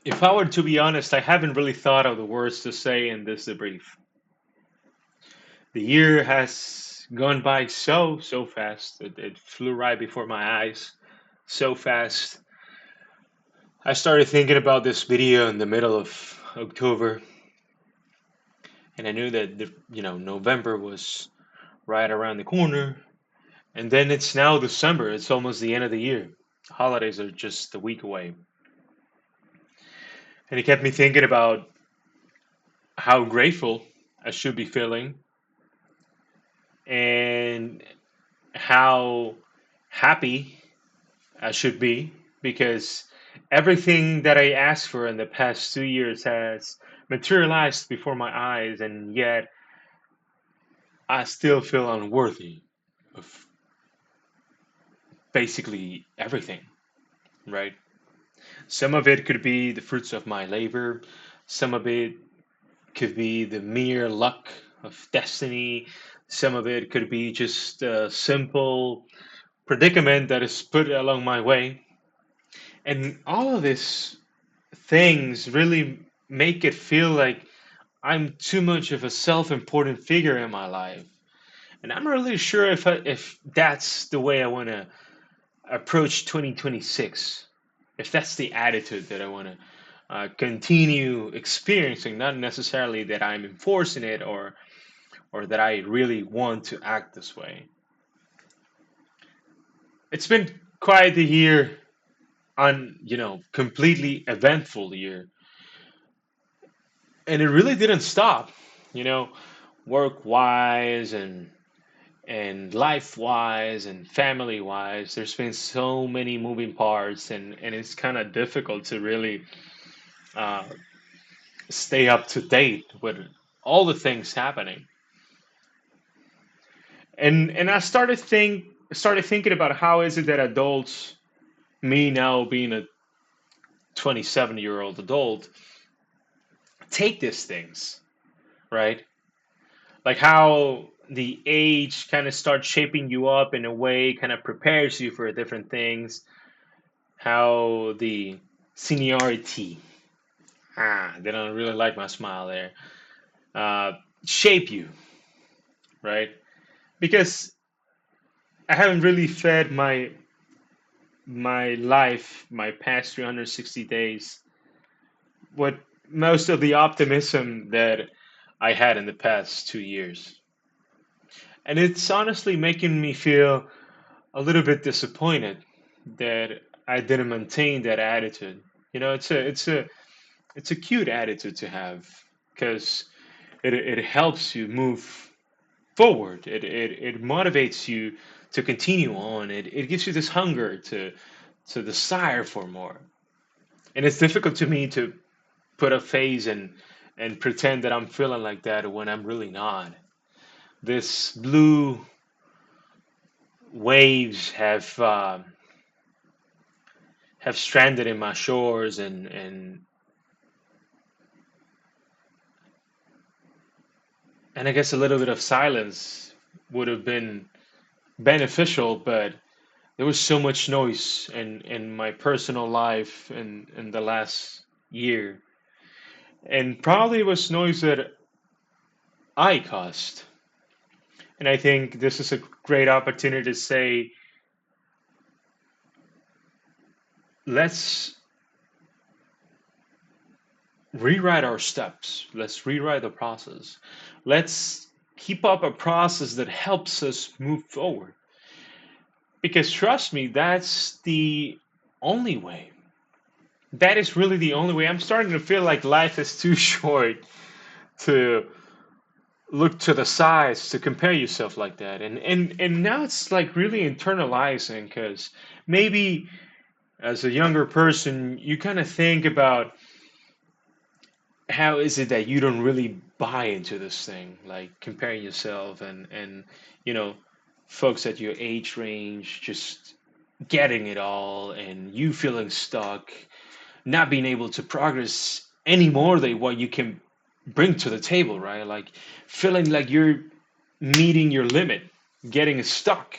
If I were to be honest, I haven't really thought of the words to say in this debrief. The year has gone by so fast. It flew right before my eyes so fast. I started thinking about this video in the middle of October, and I knew that November was right around the corner, and then it's now December. It's almost the end of the year. Holidays are just a week away, and it kept me thinking about how grateful I should be feeling and how happy I should be because everything that I asked for in the past 2 years has materialized before my eyes, and yet I still feel unworthy of basically everything, right? Some of it could be the fruits of my labor, some of it could be the mere luck of destiny, some of it could be just a simple predicament that is put along my way. And all of these things really make it feel like I'm too much of a self-important figure in my life. And I'm not really sure if that's the way I want to approach 2026. If that's the attitude that I want to continue experiencing, not necessarily that I'm enforcing it or that I really want to act this way. It's been quite a year, completely eventful year, and it really didn't stop. You know, work wise and life wise and family wise, there's been so many moving parts, and it's kind of difficult to really uh, stay up to date with all the things happening. And I started thinking about how is it that adults, me now being a 27-year-old adult, take these things, right? Like how the age kind of starts shaping you up in a way, kind of prepares you for different things, how the seniority, they don't really like my smile there, uh, shape you, right? Because I haven't really fed my life, my past 360 days, with most of the optimism that I had in the past 2 years. And it's honestly making me feel a little bit disappointed that I didn't maintain that attitude. It's a cute attitude to have because it helps you move forward. It motivates you to continue on. It gives you this hunger to desire for more. And it's difficult to me to put a face and pretend that I'm feeling like that when I'm really not. This blue waves have stranded in my shores, and I guess a little bit of silence would have been beneficial, but there was so much noise in my personal life in the last year, and probably it was noise that I caused. And I think this is a great opportunity to say, let's rewrite our steps. Let's rewrite the process. Let's keep up a process that helps us move forward. Because trust me, that's the only way. That is really the only way. I'm starting to feel like life is too short to look to the sides to compare yourself like that. And now it's like really internalizing because maybe as a younger person, you kind of think about how is it that you don't really buy into this thing, like comparing yourself and you know folks at your age range just getting it all and you feeling stuck, not being able to progress any more than what you can bring to the table, right? Like feeling like you're meeting your limit, getting stuck.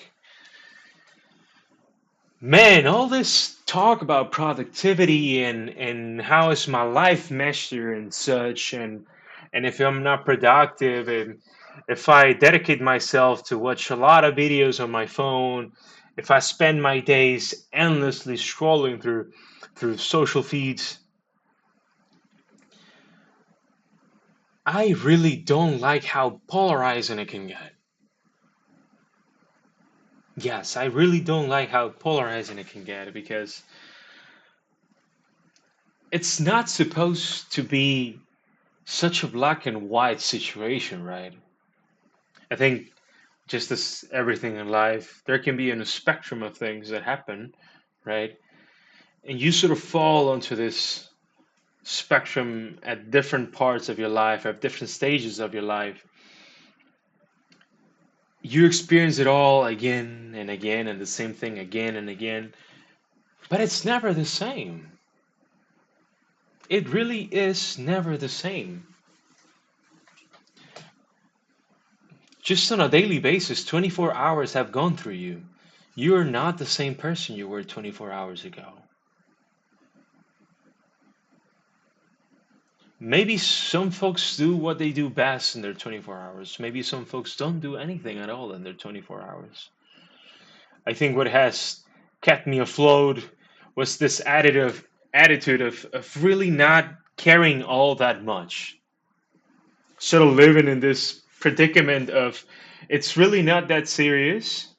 Man, all this talk about productivity and how is my life measured and such, and if I'm not productive, and if I dedicate myself to watch a lot of videos on my phone, if I spend my days endlessly scrolling through social feeds, I really don't like how polarizing it can get. Yes, I really don't like how polarizing it can get because it's not supposed to be such a black and white situation, right? I think just as everything in life, there can be a spectrum of things that happen, right? And you sort of fall onto this spectrum at different parts of your life, at different stages of your life. You experience it all again and again, and the same thing again and again, but it's never the same. It really is never the same. Just on a daily basis, 24 hours have gone through you. You are not the same person you were 24 hours ago. Maybe some folks do what they do best in their 24 hours. Maybe some folks don't do anything at all in their 24 hours. I think what has kept me afloat was this attitude of really not caring all that much. Sort of living in this predicament of it's really not that serious,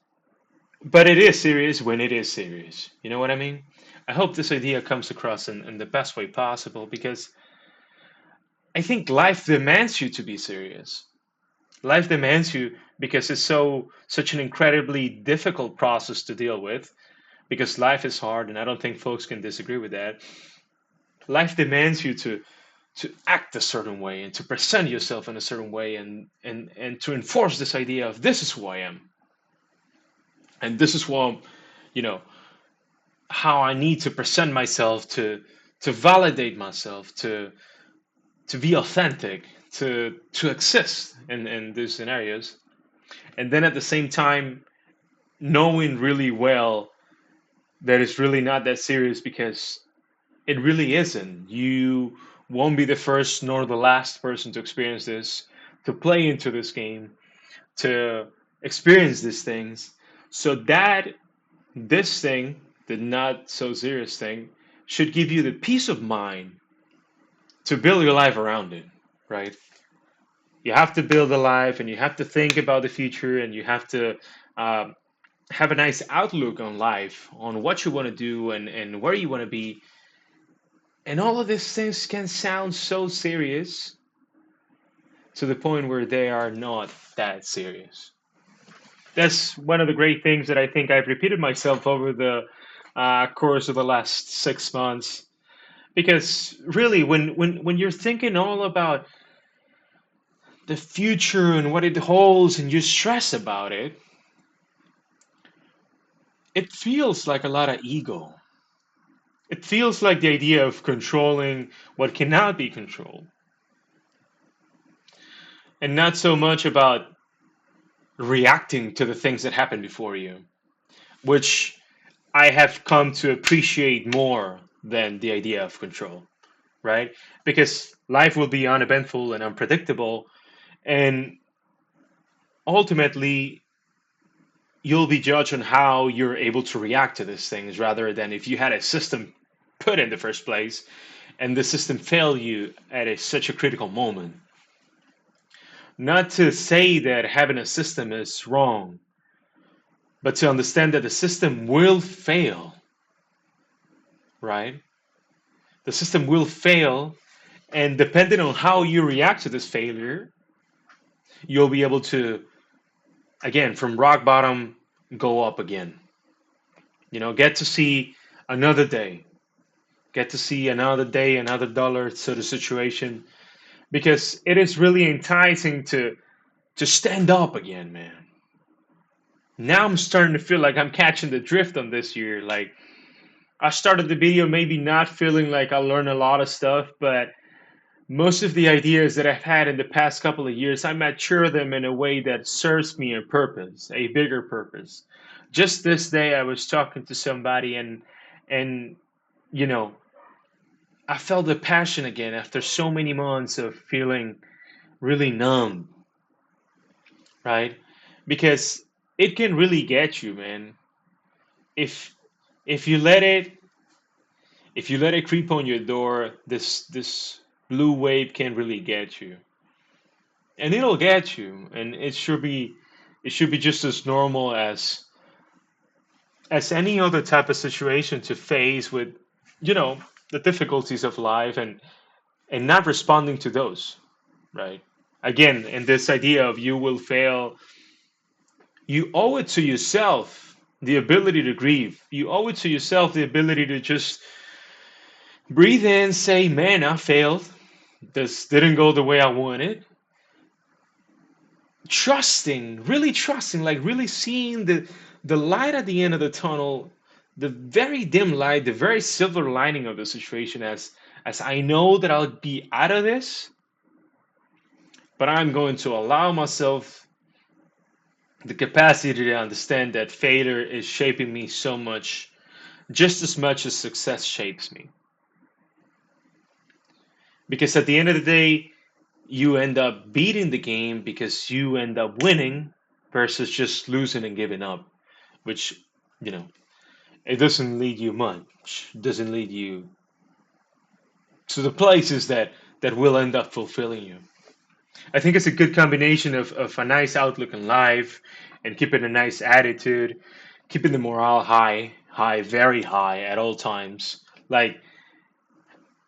but it is serious when it is serious. You know what I mean? I hope this idea comes across in the best way possible because I think life demands you to be serious. Life demands you because it's such an incredibly difficult process to deal with because life is hard and I don't think folks can disagree with that. Life demands you to act a certain way and to present yourself in a certain way and to enforce this idea of this is who I am and this is what you know how I need to present myself to validate myself to be authentic to exist in these scenarios and then at the same time knowing really well that it's really not that serious because it really isn't. You won't be the first nor the last person to experience this, to play into this game, to experience these things. So that this thing, the not so serious thing, should give you the peace of mind to build your life around it, right? You have to build a life and you have to think about the future and you have to uh, have a nice outlook on life, on what you want to do and where you want to be. And all of these things can sound so serious to the point where they are not that serious. That's one of the great things that I think I've repeated myself over the course of the last 6 months. Because really, when you're thinking all about the future and what it holds and you stress about it, it feels like a lot of ego. It feels like the idea of controlling what cannot be controlled, and not so much about reacting to the things that happen before you, which I have come to appreciate more than the idea of control, right? Because life will be uneventful and unpredictable, and ultimately, you'll be judged on how you're able to react to these things rather than if you had a system put in the first place and the system failed you at such a critical moment. Not to say that having a system is wrong, but to understand that the system will fail, right? The system will fail, and depending on how you react to this failure, you'll be able to, again, from rock bottom, go up again. Get to see another day, get to see another day, another dollar sort of situation, because it is really enticing to stand up again, man. Now I'm starting to feel like I'm catching the drift on this year. Like I started the video maybe not feeling like I learned a lot of stuff, but most of the ideas that I've had in the past couple of years, I mature them in a way that serves me a purpose, a bigger purpose. Just this day, I was talking to somebody, and you know, I felt the passion again after so many months of feeling really numb, right? Because it can really get you, man. If if you let it if you let it creep on your door, this blue wave can really get you, and it'll get you, and it should be just as normal as any other type of situation to face with, you know, the difficulties of life, and not responding to those, right? Again, in this idea of you will fail, you owe it to yourself the ability to grieve. You owe it to yourself the ability to just breathe in, say, man, I failed. This didn't go the way I wanted. Trusting, really trusting, like really seeing the light at the end of the tunnel, the very dim light, the very silver lining of the situation, as I know that I'll be out of this, but I'm going to allow myself the capacity to understand that failure is shaping me so much, just as much as success shapes me. Because at the end of the day, you end up beating the game because you end up winning versus just losing and giving up, which, you know, it doesn't lead you much, doesn't lead you to the places that will end up fulfilling you. I think it's a good combination of a nice outlook in life and keeping a nice attitude, keeping the morale high, high, very high at all times. Like,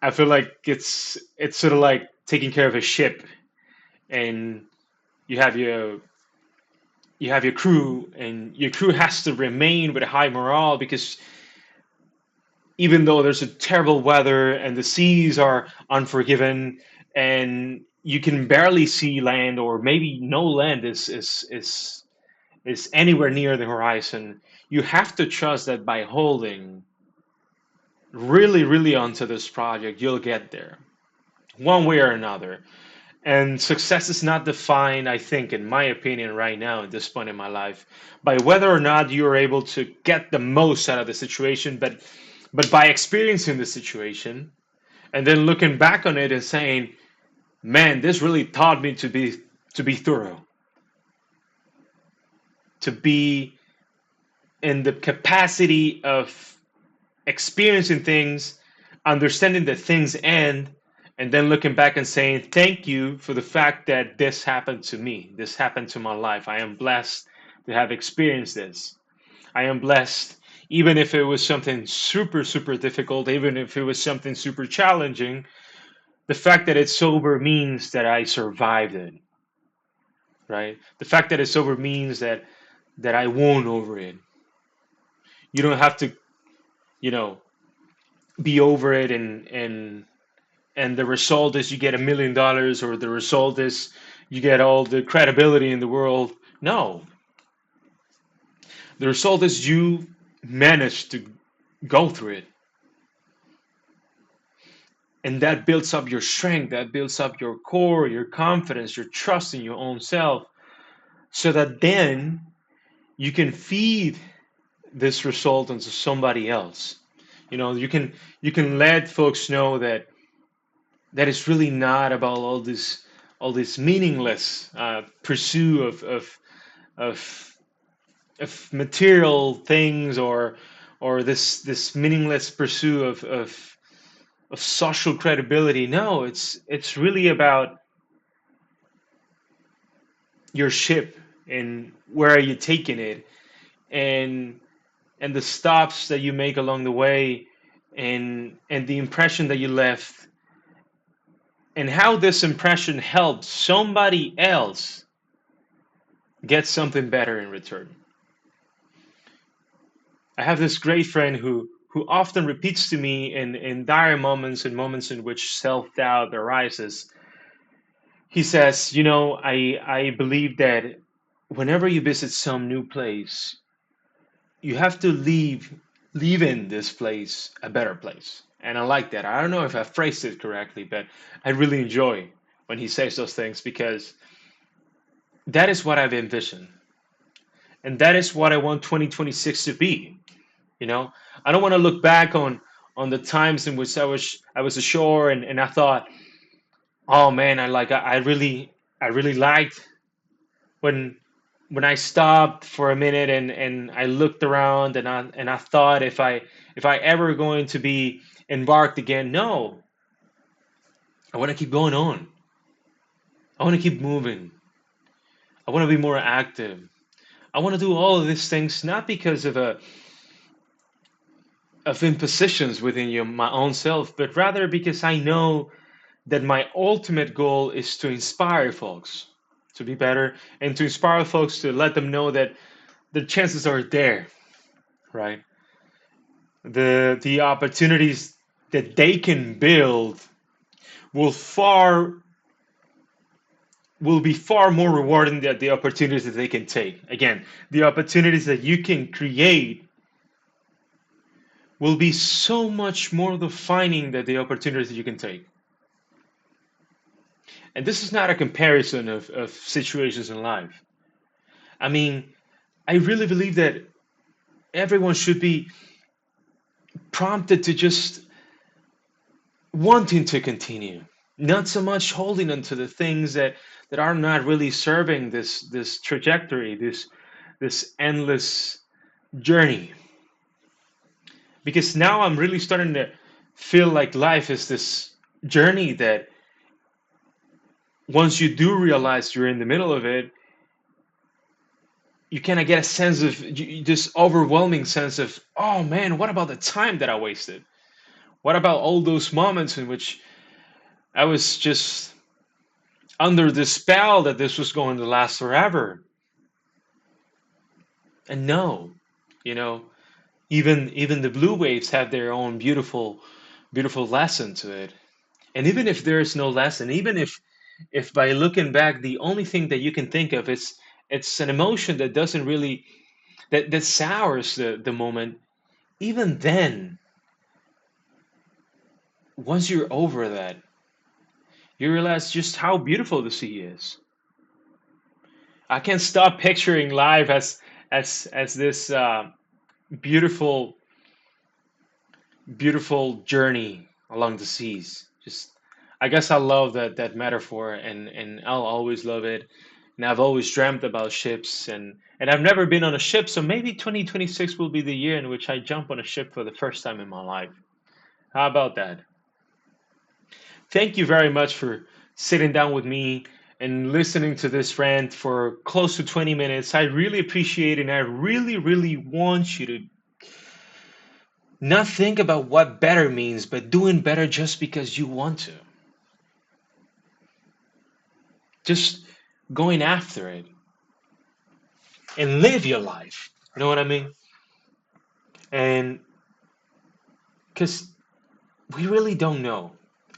I feel like it's sort of like taking care of a ship, and you have your crew, and your crew has to remain with a high morale because even though there's a terrible weather and the seas are unforgiving and you can barely see land, or maybe no land is anywhere near the horizon, you have to trust that by holding really, really onto this project, you'll get there one way or another. And success is not defined, I think, in my opinion, right now, at this point in my life, by whether or not you're able to get the most out of the situation, but by experiencing the situation and then looking back on it and saying, man, this really taught me to be thorough, to be in the capacity of experiencing things, understanding that things end, and then looking back and saying, thank you for the fact that this happened to me. This happened to my life. I am blessed to have experienced this. I am blessed, even if it was something super, super difficult, even if it was something super challenging. The fact that it's sober means that I survived it, right? The fact that it's sober means that I won over it. You don't have to, you know, be over it, and the result is you get $1 million, or the result is you get all the credibility in the world. No, the result is you managed to go through it, and that builds up your strength, that builds up your core, your confidence, your trust in your own self, so that then you can feed this result into somebody else. You can let folks know that it's really not about all this meaningless pursuit of material things, or this meaningless pursuit of social credibility. No, it's really about your ship, and where are you taking it, and and the stops that you make along the way, and the impression that you left, and how this impression helped somebody else get something better in return. I have this great friend who often repeats to me in dire moments, and moments in which self-doubt arises. He says, I believe that whenever you visit some new place, you have to leave in this place a better place. And I like that. I don't know if I phrased it correctly, but I really enjoy when he says those things, because that is what I've envisioned. And that is what I want 2026 to be. You know, I don't want to look back on the times in which I was ashore, and I thought, oh man, I really liked when I stopped for a minute, and I looked around, and I thought, if I ever going to be embarked again. No, I want to keep going on. I want to keep moving. I want to be more active. I want to do all of these things not because of impositions within my own self, but rather because I know that my ultimate goal is to inspire folks to be better, and to inspire folks, to let them know that the chances are there, right? The opportunities that they can build will far will be far more rewarding than the opportunities that they can take. Again, the opportunities that you can create will be so much more defining than the opportunities that you can take. And this is not a comparison of situations in life. I mean, I really believe that everyone should be prompted to just wanting to continue, not so much holding on to the things that are not really serving this trajectory, this endless journey. Because now I'm really starting to feel like life is this journey that once you do realize you're in the middle of it, you kind of get a sense of this overwhelming sense of, oh man, what about the time that I wasted? What about all those moments in which I was just under the spell that this was going to last forever? And no, you know, even the blue waves have their own beautiful lesson to it. And even if there is no lesson, even if by looking back the only thing that you can think of is it's an emotion that doesn't really that sours the moment, even then, once you're over that, you realize just how beautiful the sea is. I can't stop picturing life as this beautiful beautiful journey along the seas. Just, I guess I love that metaphor, and I'll always love it. And I've always dreamt about ships, and I've never been on a ship, so maybe 2026 will be the year in which I jump on a ship for the first time in my life. How about that? Thank you very much for sitting down with me and listening to this rant for close to 20 minutes. I really appreciate it, and I really want you to not think about what better means, but doing better just because you want to. Just going after it and live your life. You know what I mean? And because we really don't know.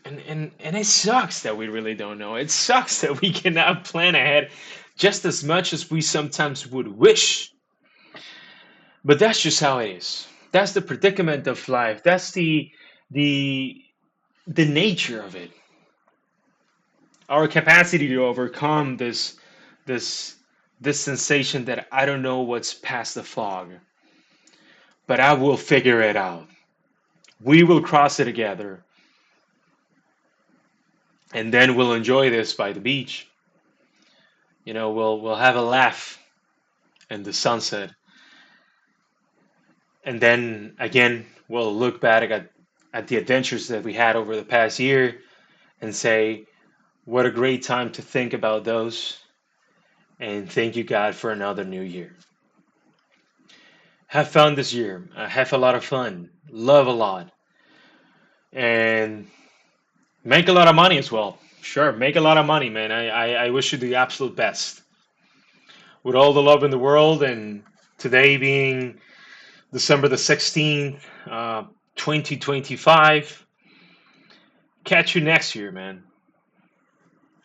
And it sucks that we really don't know. It sucks that we cannot plan ahead just as much as we sometimes would wish. But that's just how it is. That's the predicament of life. That's the the nature of it. Our capacity to overcome this this sensation that I don't know what's past the fog, but I will figure it out. We will cross it together, and then we'll enjoy this by the beach. You know, we'll have a laugh in the sunset, and then again we'll look back at the adventures that we had over the past year and say, what a great time to think about those, and thank you God for another new year. Have fun this year. Have a lot of fun. Love a lot. And make a lot of money as well. Sure, make a lot of money, man. I wish you the absolute best. With all the love in the world, and today being December the 16th, 2025, catch you next year, man.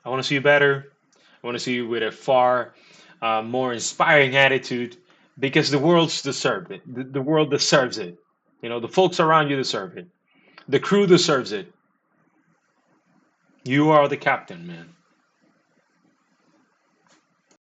I want to see you better. I want to see you with a far more inspiring attitude, because the world's deserved it. The world deserves it. You know, the folks around you deserve it. The crew deserves it. You are the captain, man.